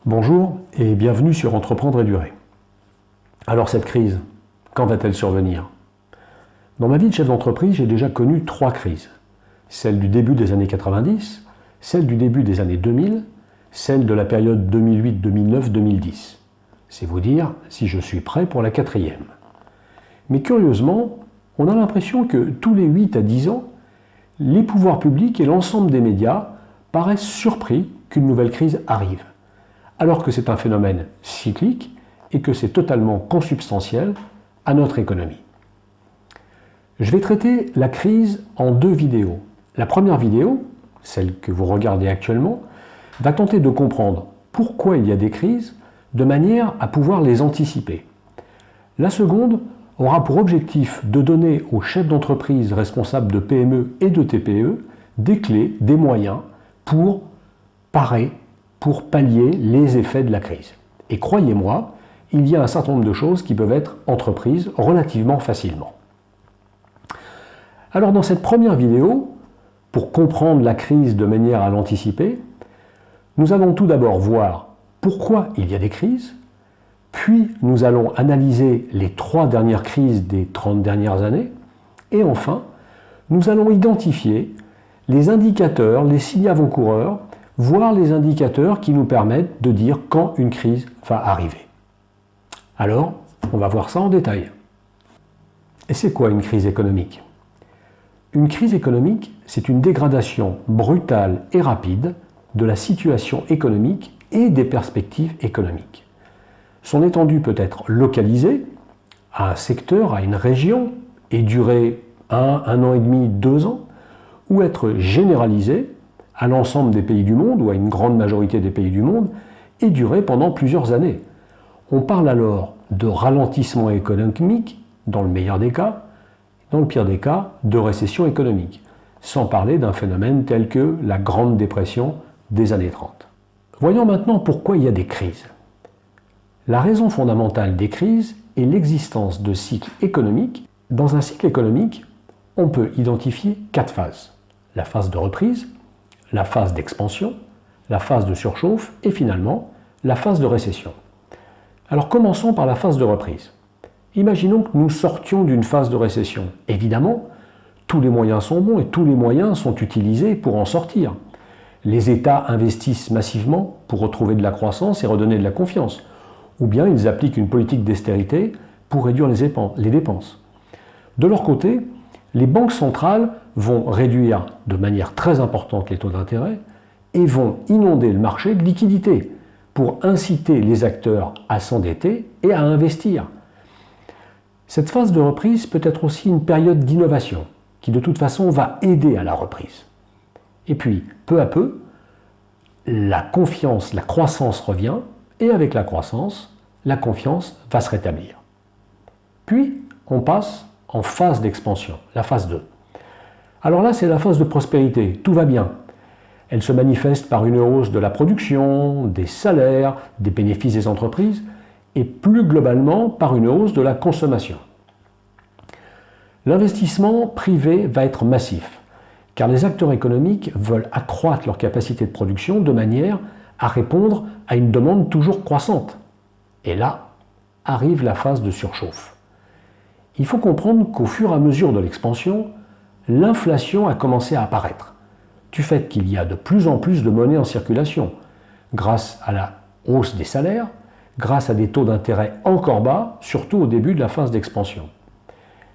Bonjour et bienvenue sur Entreprendre et durer. Alors cette crise, quand va-t-elle survenir? Dans ma vie de chef d'entreprise, j'ai déjà connu 3 crises. Celle du début des années 90, celle du début des années 2000, celle de la période 2008, 2009, 2010. C'est vous dire si je suis prêt pour la 4e. Mais curieusement, on a l'impression que tous les 8 à 10 ans, les pouvoirs publics et l'ensemble des médias paraissent surpris qu'une nouvelle crise arrive, alors que c'est un phénomène cyclique et que c'est totalement consubstantiel à notre économie. Je vais traiter la crise en 2 vidéos. La première vidéo, celle que vous regardez actuellement, va tenter de comprendre pourquoi il y a des crises de manière à pouvoir les anticiper. La seconde aura pour objectif de donner aux chefs d'entreprise responsables de PME et de TPE des clés, des moyens pour parer, pour pallier les effets de la crise. Et croyez-moi, il y a un certain nombre de choses qui peuvent être entreprises relativement facilement. Alors dans cette première vidéo, pour comprendre la crise de manière à l'anticiper, nous allons tout d'abord voir pourquoi il y a des crises, puis nous allons analyser les 3 dernières crises des 30 dernières années, et enfin, nous allons identifier les indicateurs, les signes avant-coureurs, voire les indicateurs qui nous permettent de dire quand une crise va arriver. Alors, on va voir ça en détail. Et c'est quoi une crise économique? Une crise économique, c'est une dégradation brutale et rapide de la situation économique et des perspectives économiques. Son étendue peut être localisée à un secteur, à une région, et durer 1 an et demi, 2 ans, ou être généralisée à l'ensemble des pays du monde, ou à une grande majorité des pays du monde, et durer pendant plusieurs années. On parle alors de ralentissement économique, dans le meilleur des cas, dans le pire des cas, de récession économique, sans parler d'un phénomène tel que la Grande Dépression des années 30. Voyons maintenant pourquoi il y a des crises. La raison fondamentale des crises est l'existence de cycles économiques. Dans un cycle économique, on peut identifier 4 phases. La phase de reprise, la phase d'expansion, la phase de surchauffe et finalement la phase de récession. Alors commençons par la phase de reprise. Imaginons que nous sortions d'une phase de récession. Évidemment, tous les moyens sont bons et tous les moyens sont utilisés pour en sortir. Les États investissent massivement pour retrouver de la croissance et redonner de la confiance. Ou bien ils appliquent une politique d'austérité pour réduire les dépenses. De leur côté, les banques centrales vont réduire de manière très importante les taux d'intérêt et vont inonder le marché de liquidités pour inciter les acteurs à s'endetter et à investir. Cette phase de reprise peut être aussi une période d'innovation qui de toute façon va aider à la reprise. Et puis, peu à peu, la confiance, la croissance revient et avec la croissance, la confiance va se rétablir. Puis, on passe en phase d'expansion, la phase 2. Alors là, c'est la phase de prospérité, tout va bien. Elle se manifeste par une hausse de la production, des salaires, des bénéfices des entreprises, et plus globalement par une hausse de la consommation. L'investissement privé va être massif, car les acteurs économiques veulent accroître leur capacité de production de manière à répondre à une demande toujours croissante. Et là, arrive la phase de surchauffe. Il faut comprendre qu'au fur et à mesure de l'expansion, l'inflation a commencé à apparaître, du fait qu'il y a de plus en plus de monnaie en circulation, grâce à la hausse des salaires, grâce à des taux d'intérêt encore bas, surtout au début de la phase d'expansion.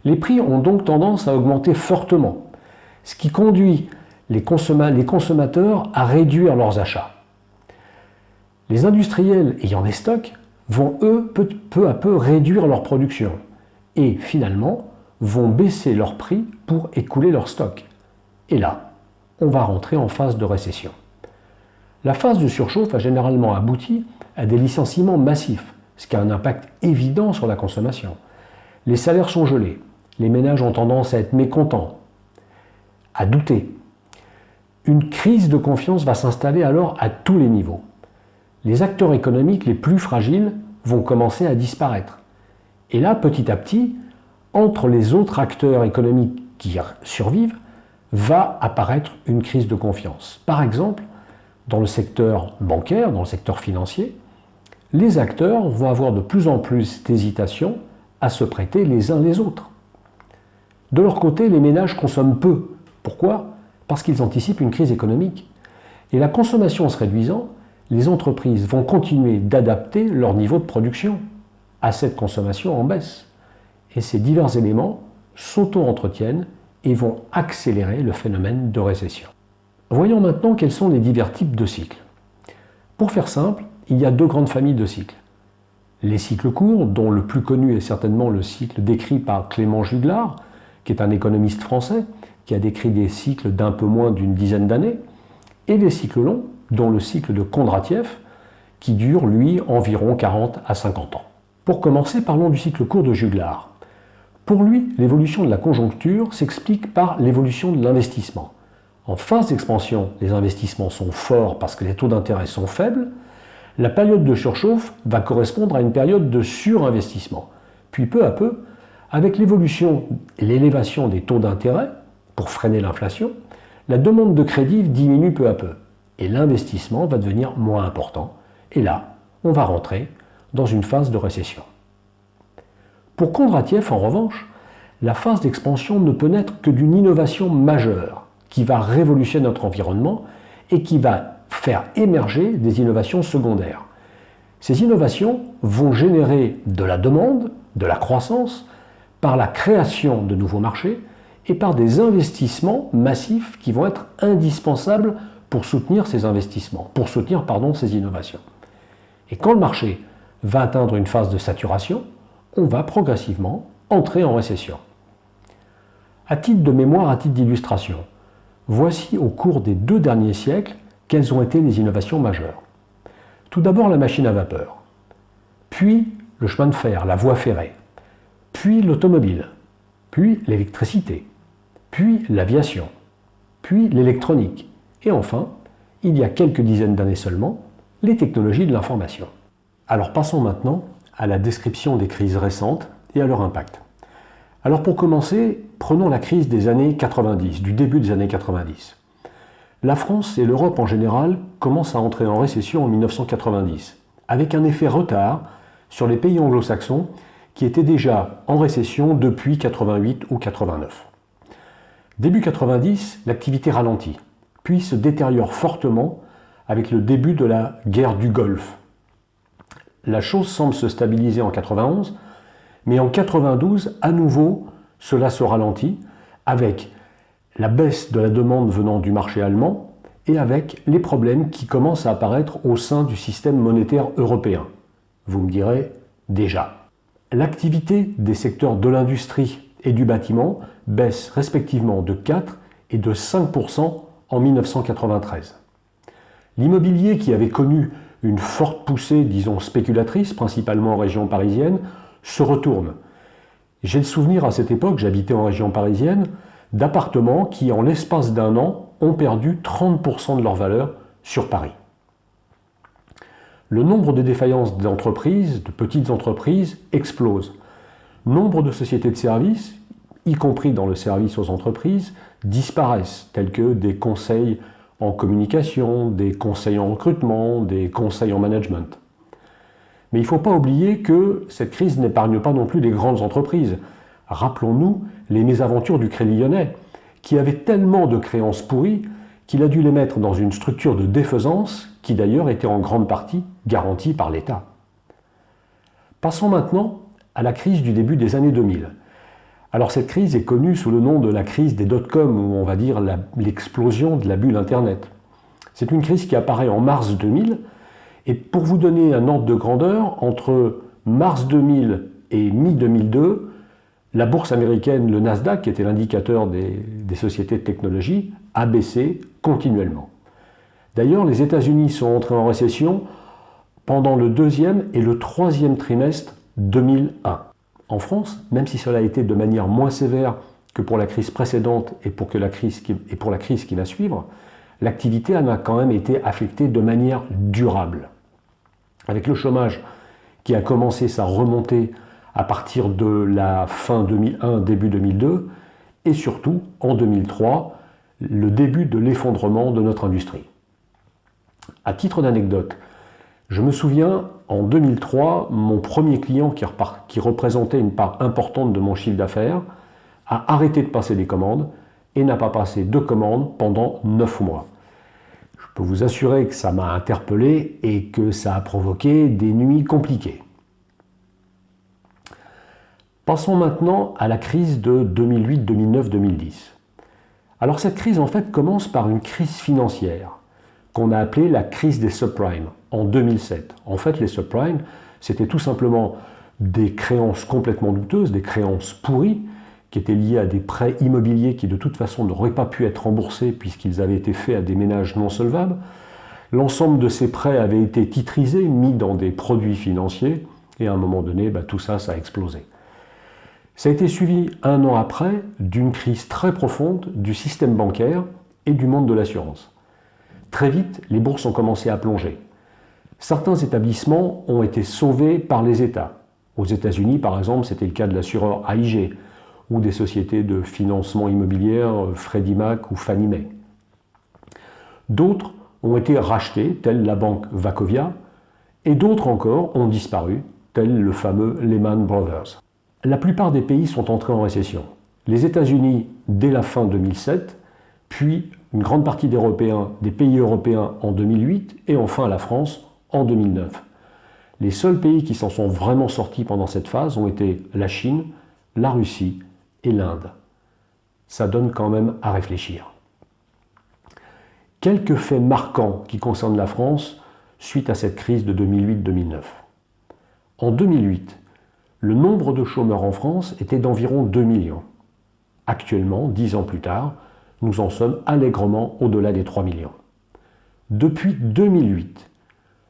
Les prix ont donc tendance à augmenter fortement, ce qui conduit les consommateurs à réduire leurs achats. Les industriels ayant des stocks vont, eux, peu à peu réduire leur production et finalement vont baisser leurs prix pour écouler leurs stocks. Et là, on va rentrer en phase de récession. La phase de surchauffe a généralement abouti à des licenciements massifs, ce qui a un impact évident sur la consommation. Les salaires sont gelés, les ménages ont tendance à être mécontents, à douter. Une crise de confiance va s'installer alors à tous les niveaux. Les acteurs économiques les plus fragiles vont commencer à disparaître. Et là, petit à petit, entre les autres acteurs économiques qui survivent, va apparaître une crise de confiance. Par exemple, dans le secteur bancaire, dans le secteur financier, les acteurs vont avoir de plus en plus d'hésitation à se prêter les uns les autres. De leur côté, les ménages consomment peu. Pourquoi? Parce qu'ils anticipent une crise économique. Et la consommation se réduisant, les entreprises vont continuer d'adapter leur niveau de production à cette consommation en baisse. Et ces divers éléments s'auto-entretiennent et vont accélérer le phénomène de récession. Voyons maintenant quels sont les divers types de cycles. Pour faire simple, il y a deux grandes familles de cycles. Les cycles courts, dont le plus connu est certainement le cycle décrit par Clément Juglar, qui est un économiste français, qui a décrit des cycles d'un peu moins d'une dizaine d'années, et les cycles longs, dont le cycle de Kondratiev, qui dure, lui, environ 40 à 50 ans. Pour commencer, parlons du cycle court de Juglar. Pour lui, l'évolution de la conjoncture s'explique par l'évolution de l'investissement. En phase d'expansion, les investissements sont forts parce que les taux d'intérêt sont faibles. La période de surchauffe va correspondre à une période de surinvestissement. Puis peu à peu, avec l'évolution et l'élévation des taux d'intérêt, pour freiner l'inflation, la demande de crédit diminue peu à peu et l'investissement va devenir moins important. Et là, on va rentrer dans une phase de récession. Pour Kondratiev, en revanche, la phase d'expansion ne peut naître que d'une innovation majeure qui va révolutionner notre environnement et qui va faire émerger des innovations secondaires. Ces innovations vont générer de la demande, de la croissance, par la création de nouveaux marchés et par des investissements massifs qui vont être indispensables pour soutenir ces investissements, pour soutenir ces innovations. Et quand le marché va atteindre une phase de saturation, on va progressivement entrer en récession. À titre de mémoire, à titre d'illustration, voici au cours des 2 derniers siècles quelles ont été les innovations majeures. Tout d'abord la machine à vapeur, puis le chemin de fer, la voie ferrée, puis l'automobile, puis l'électricité, puis l'aviation, puis l'électronique, et enfin, il y a quelques dizaines d'années seulement, les technologies de l'information. Alors passons maintenant à la description des crises récentes et à leur impact. Alors pour commencer, prenons la crise des années 90, du début des années 90. La France et l'Europe en général commencent à entrer en récession en 1990, avec un effet retard sur les pays anglo-saxons qui étaient déjà en récession depuis 88 ou 89. Début 90, l'activité ralentit, puis se détériore fortement avec le début de la guerre du Golfe. La chose semble se stabiliser en 91, mais en 92, à nouveau, cela se ralentit avec la baisse de la demande venant du marché allemand et avec les problèmes qui commencent à apparaître au sein du système monétaire européen. Vous me direz déjà. L'activité des secteurs de l'industrie et du bâtiment baisse respectivement de 4 et de 5% en 1993. L'immobilier qui avait connu une forte poussée, disons spéculatrice, principalement en région parisienne, se retourne. J'ai le souvenir à cette époque, j'habitais en région parisienne, d'appartements qui, en l'espace d'un an, ont perdu 30% de leur valeur sur Paris. Le nombre de défaillances d'entreprises, de petites entreprises, explose. Nombre de sociétés de services, y compris dans le service aux entreprises, disparaissent, tels que des conseils en communication, des conseils en recrutement, des conseils en management. Mais il ne faut pas oublier que cette crise n'épargne pas non plus les grandes entreprises. Rappelons-nous les mésaventures du Crédit Lyonnais, qui avait tellement de créances pourries qu'il a dû les mettre dans une structure de défaisance qui d'ailleurs était en grande partie garantie par l'État. Passons maintenant à la crise du début des années 2000. Alors cette crise est connue sous le nom de la crise des dot-com, ou on va dire l'explosion de la bulle Internet. C'est une crise qui apparaît en mars 2000, et pour vous donner un ordre de grandeur, entre mars 2000 et mi-2002, la bourse américaine, le Nasdaq, qui était l'indicateur des sociétés de technologie, a baissé continuellement. D'ailleurs, les États-Unis sont entrés en récession pendant le 2e et le 3e trimestre 2001. En France, même si cela a été de manière moins sévère que pour la crise précédente et pour la crise qui va suivre, l'activité en a quand même été affectée de manière durable. Avec le chômage qui a commencé sa remontée à partir de la fin 2001, début 2002, et surtout, en 2003, le début de l'effondrement de notre industrie. À titre d'anecdote, je me souviens, en 2003, mon premier client qui représentait une part importante de mon chiffre d'affaires a arrêté de passer des commandes et n'a pas passé de commandes pendant 9 mois. Je peux vous assurer que ça m'a interpellé et que ça a provoqué des nuits compliquées. Passons maintenant à la crise de 2008, 2009, 2010. Alors cette crise en fait commence par une crise financière qu'on a appelée la crise des subprimes en 2007. En fait les subprimes c'était tout simplement des créances complètement douteuses, des créances pourries qui étaient liées à des prêts immobiliers qui de toute façon n'auraient pas pu être remboursés puisqu'ils avaient été faits à des ménages non solvables. L'ensemble de ces prêts avait été titrisé, mis dans des produits financiers et à un moment donné tout ça a explosé. Ça a été suivi un an après d'une crise très profonde du système bancaire et du monde de l'assurance. Très vite, les bourses ont commencé à plonger. Certains établissements ont été sauvés par les États. Aux États-Unis, par exemple, c'était le cas de l'assureur AIG ou des sociétés de financement immobilier Freddie Mac ou Fannie Mae. D'autres ont été rachetés, telle la banque Wachovia, et d'autres encore ont disparu, tel le fameux Lehman Brothers. La plupart des pays sont entrés en récession. Les États-Unis dès la fin 2007, puis une grande partie des pays européens en 2008 et enfin la France en 2009. Les seuls pays qui s'en sont vraiment sortis pendant cette phase ont été la Chine, la Russie et l'Inde. Ça donne quand même à réfléchir. Quelques faits marquants qui concernent la France suite à cette crise de 2008-2009. En 2008, le nombre de chômeurs en France était d'environ 2 millions. Actuellement, 10 ans plus tard, nous en sommes allègrement au-delà des 3 millions. Depuis 2008,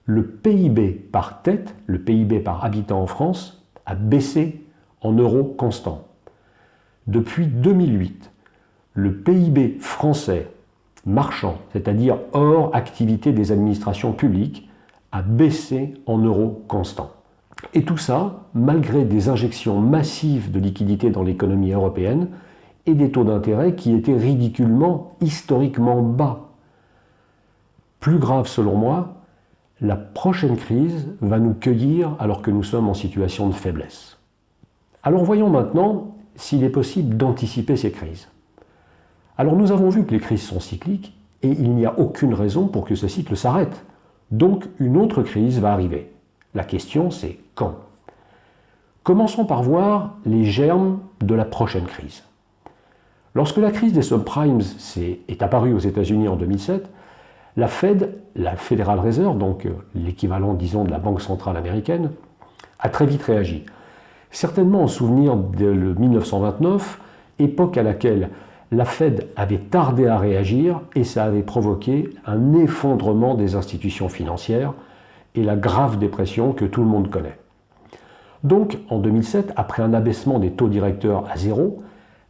le PIB par tête, le PIB par habitant en France, a baissé en euros constants. Depuis 2008, le PIB français marchand, c'est-à-dire hors activité des administrations publiques, a baissé en euros constants. Et tout ça, malgré des injections massives de liquidités dans l'économie européenne et des taux d'intérêt qui étaient ridiculement, historiquement bas. Plus grave selon moi, la prochaine crise va nous cueillir alors que nous sommes en situation de faiblesse. Alors voyons maintenant s'il est possible d'anticiper ces crises. Alors nous avons vu que les crises sont cycliques et il n'y a aucune raison pour que ce cycle s'arrête. Donc une autre crise va arriver. La question c'est quand ? Commençons par voir les germes de la prochaine crise. Lorsque la crise des subprimes est apparue aux États-Unis en 2007, la Fed, la Federal Reserve, donc l'équivalent disons de la Banque centrale américaine, a très vite réagi. Certainement en souvenir de 1929, époque à laquelle la Fed avait tardé à réagir et ça avait provoqué un effondrement des institutions financières et la grave dépression que tout le monde connaît. Donc, en 2007, après un abaissement des taux directeurs à zéro,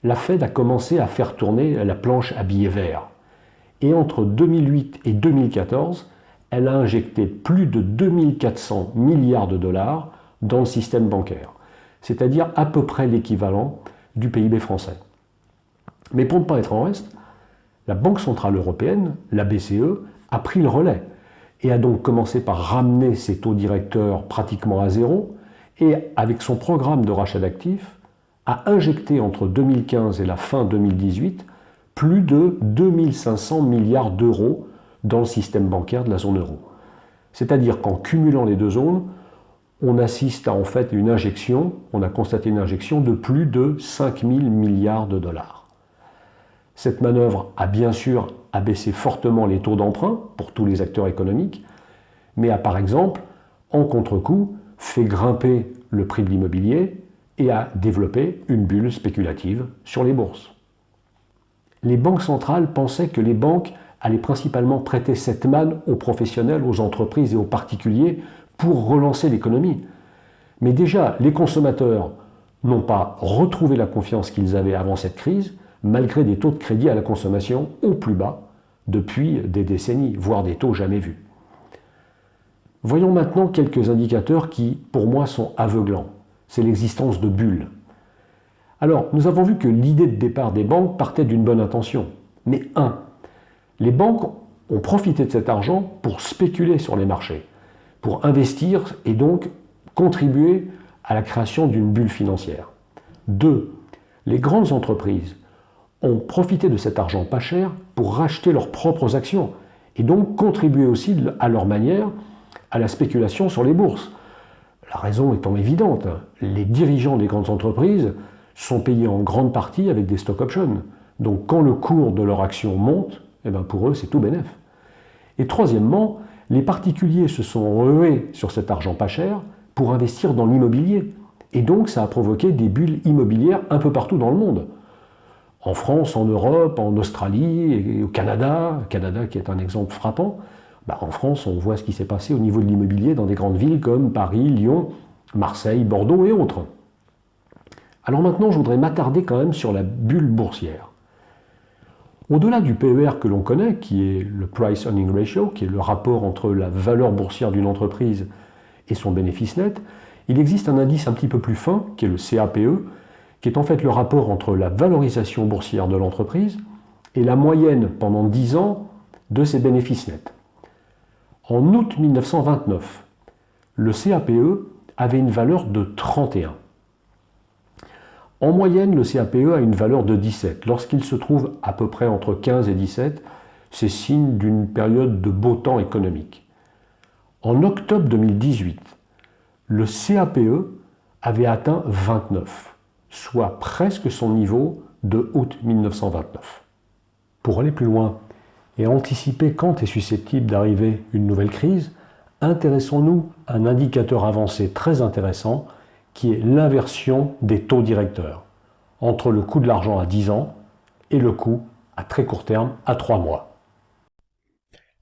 la Fed a commencé à faire tourner la planche à billets verts. Et entre 2008 et 2014, elle a injecté plus de 2400 milliards de dollars dans le système bancaire, c'est-à-dire à peu près l'équivalent du PIB français. Mais pour ne pas être en reste, la Banque centrale européenne, la BCE, a pris le relais et a donc commencé par ramener ses taux directeurs pratiquement à zéro et, avec son programme de rachat d'actifs, a injecté entre 2015 et la fin 2018 plus de 2500 milliards d'euros dans le système bancaire de la zone euro. C'est-à-dire qu'en cumulant les deux zones, on assiste à en fait une injection, on a constaté une injection de plus de 5000 milliards de dollars. Cette manœuvre a bien sûr abaissé fortement les taux d'emprunt pour tous les acteurs économiques, mais a par exemple, en contre-coup, fait grimper le prix de l'immobilier et a développé une bulle spéculative sur les bourses. Les banques centrales pensaient que les banques allaient principalement prêter cette manne aux professionnels, aux entreprises et aux particuliers pour relancer l'économie. Mais déjà, les consommateurs n'ont pas retrouvé la confiance qu'ils avaient avant cette crise, malgré des taux de crédit à la consommation au plus bas depuis des décennies, voire des taux jamais vus. Voyons maintenant quelques indicateurs qui, pour moi, sont aveuglants. C'est l'existence de bulles. Alors, nous avons vu que l'idée de départ des banques partait d'une bonne intention. Mais les banques ont profité de cet argent pour spéculer sur les marchés, pour investir et donc contribuer à la création d'une bulle financière. 2. Les grandes entreprises ont profité de cet argent pas cher pour racheter leurs propres actions et donc contribuer aussi à leur manière à la spéculation sur les bourses. La raison étant évidente, les dirigeants des grandes entreprises sont payés en grande partie avec des stock options. Donc quand le cours de leur action monte, eh ben pour eux c'est tout bénef. Et troisièmement, les particuliers se sont rués sur cet argent pas cher pour investir dans l'immobilier. Et donc ça a provoqué des bulles immobilières un peu partout dans le monde. En France, en Europe, en Australie et au Canada qui est un exemple frappant. En France, on voit ce qui s'est passé au niveau de l'immobilier dans des grandes villes comme Paris, Lyon, Marseille, Bordeaux et autres. Alors maintenant, je voudrais m'attarder quand même sur la bulle boursière. Au-delà du PER que l'on connaît, qui est le Price Earning Ratio, qui est le rapport entre la valeur boursière d'une entreprise et son bénéfice net, il existe un indice un petit peu plus fin, qui est le CAPE, qui est en fait le rapport entre la valorisation boursière de l'entreprise et la moyenne pendant 10 ans de ses bénéfices nets. En août 1929, le CAPE avait une valeur de 31. En moyenne, le CAPE a une valeur de 17. Lorsqu'il se trouve à peu près entre 15 et 17, c'est signe d'une période de beau temps économique. En octobre 2018, le CAPE avait atteint 29, soit presque son niveau de août 1929. Pour aller plus loin et anticiper quand est susceptible d'arriver une nouvelle crise, intéressons-nous à un indicateur avancé très intéressant qui est l'inversion des taux directeurs entre le coût de l'argent à 10 ans et le coût à très court terme à 3 mois.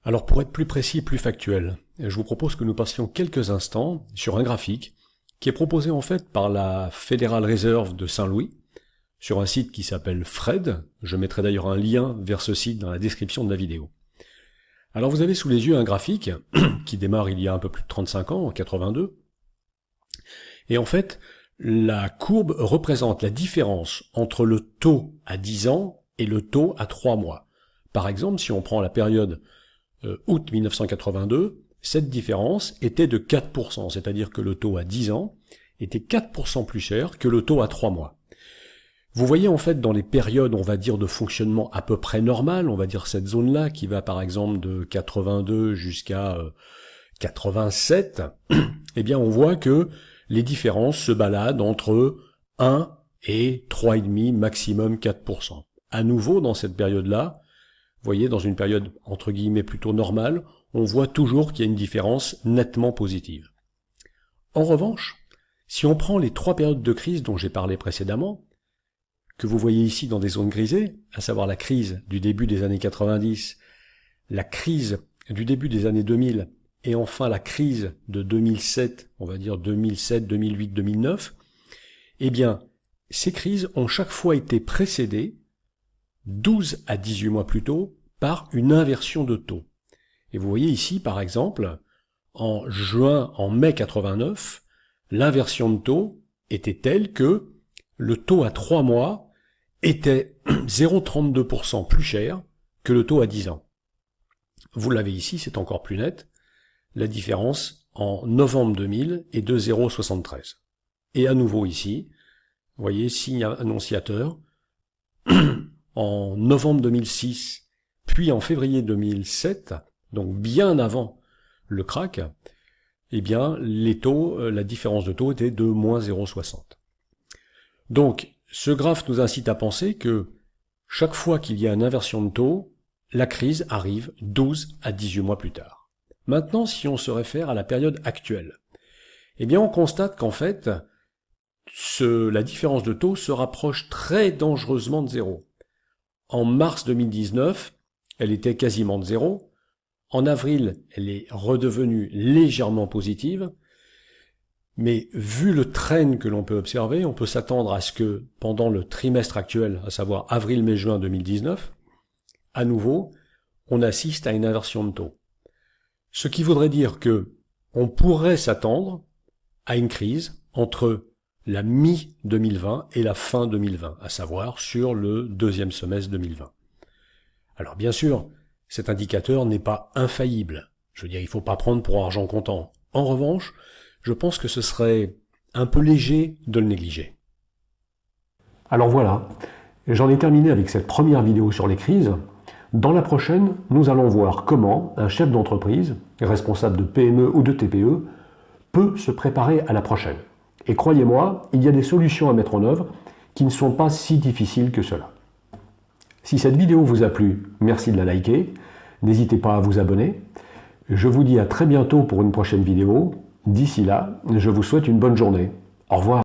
Alors pour être plus précis et plus factuel, je vous propose que nous passions quelques instants sur un graphique qui est proposé en fait par la Federal Reserve de Saint-Louis sur un site qui s'appelle Fred. Je mettrai d'ailleurs un lien vers ce site dans la description de la vidéo. Alors vous avez sous les yeux un graphique qui démarre il y a un peu plus de 35 ans, en 82. Et en fait, la courbe représente la différence entre le taux à 10 ans et le taux à 3 mois. Par exemple, si on prend la période août 1982, cette différence était de 4%, c'est-à-dire que le taux à 10 ans était 4% plus cher que le taux à 3 mois. Vous voyez en fait dans les périodes, on va dire, de fonctionnement à peu près normal, on va dire cette zone-là qui va par exemple de 82 jusqu'à 87, eh bien on voit que les différences se baladent entre 1 et 3,5, maximum 4%. À nouveau dans cette période-là, vous voyez, dans une période entre guillemets plutôt normale, on voit toujours qu'il y a une différence nettement positive. En revanche, si on prend les 3 périodes de crise dont j'ai parlé précédemment, que vous voyez ici dans des zones grisées, à savoir la crise du début des années 90, la crise du début des années 2000, et enfin la crise de 2007, on va dire 2007, 2008, 2009, eh bien, ces crises ont chaque fois été précédées, 12 à 18 mois plus tôt, par une inversion de taux. Et vous voyez ici, par exemple, en mai 89, l'inversion de taux était telle que le taux à 3 mois était 0,32% plus cher que le taux à 10 ans. Vous l'avez ici, c'est encore plus net. La différence en novembre 2000 est de 0,73. Et à nouveau ici, vous voyez, signe annonciateur, en novembre 2006, puis en février 2007, donc bien avant le crack, eh bien, les taux, la différence de taux était de moins 0,60. Donc, ce graphe nous incite à penser que chaque fois qu'il y a une inversion de taux, la crise arrive 12 à 18 mois plus tard. Maintenant, si on se réfère à la période actuelle, eh bien, on constate qu'en fait, la différence de taux se rapproche très dangereusement de zéro. En mars 2019, elle était quasiment de zéro. En avril, elle est redevenue légèrement positive. Mais vu le trend que l'on peut observer, on peut s'attendre à ce que pendant le trimestre actuel, à savoir avril, mai, juin 2019, à nouveau, on assiste à une inversion de taux. Ce qui voudrait dire que on pourrait s'attendre à une crise entre la mi-2020 et la fin 2020, à savoir sur le deuxième semestre 2020. Alors bien sûr, Cet indicateur n'est pas infaillible. Je veux dire, il ne faut pas prendre pour argent comptant. En revanche, je pense que ce serait un peu léger de le négliger. Alors voilà, j'en ai terminé avec cette première vidéo sur les crises. Dans la prochaine, nous allons voir comment un chef d'entreprise, responsable de PME ou de TPE, peut se préparer à la prochaine. Et croyez-moi, il y a des solutions à mettre en œuvre qui ne sont pas si difficiles que cela. Si cette vidéo vous a plu, merci de la liker. N'hésitez pas à vous abonner. Je vous dis à très bientôt pour une prochaine vidéo. D'ici là, je vous souhaite une bonne journée. Au revoir.